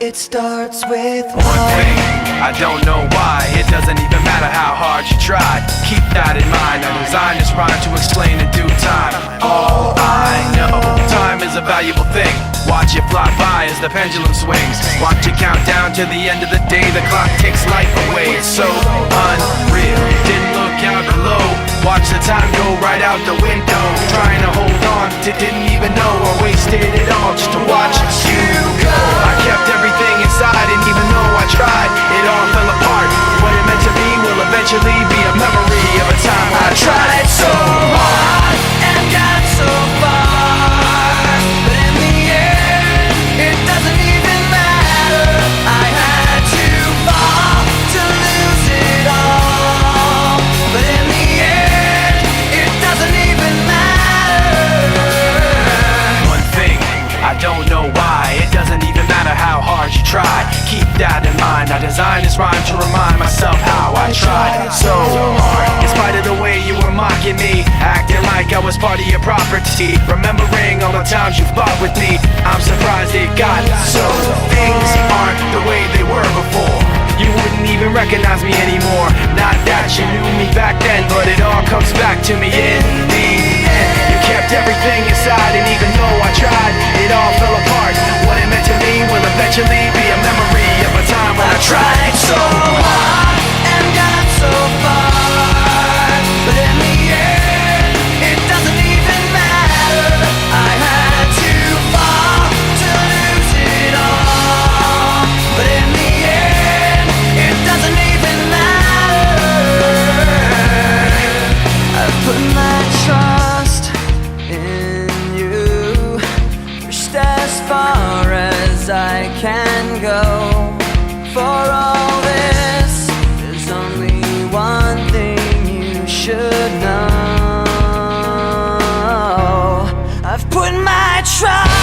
It starts with one thing, I don't know why. It doesn't even matter how hard you try. Keep that in mind. I designed this rhyme to explain in due time. All I know, time is a valuable thing. Watch it fly by as the pendulum swings. Watch it count down to the end of the day. The clock takes life away. It's so unreal. Didn't look out below. Watch the time go right out the window. Trying to hold on to didn't even know I wasted it all just to watch you go. I kept everything inside, and even though I tried, it all fell apart. What it meant to me will eventually be a memory of a time I tried so hard and got so far, but in the end, it doesn't even matter. I had to fall to lose it all, but in the end, it doesn't even matter. One thing, I don't know why. It doesn't even matter how hard you try. Keep that in mind. I designed this rhyme to remind myself how I tried so hard. In spite of the way you were mocking me, acting like I was part of your property, remembering all the times you fought with me, I'm surprised it got so. Things aren't the way they were before. You wouldn't even recognize me anymore. Not that you knew me back then, but it all comes back to me in the end. You kept everything inside, and even though I tried, it all fell apart. What it meant to me will eventually be a memory of a time when I tried so hard and got so far, but in the end, it doesn't even matter. I had to fall to lose it all, but in the end, it doesn't even matter. I've put my trust in you, pushed as far as I can go. For all this, there's only one thing you should know. I've put my trust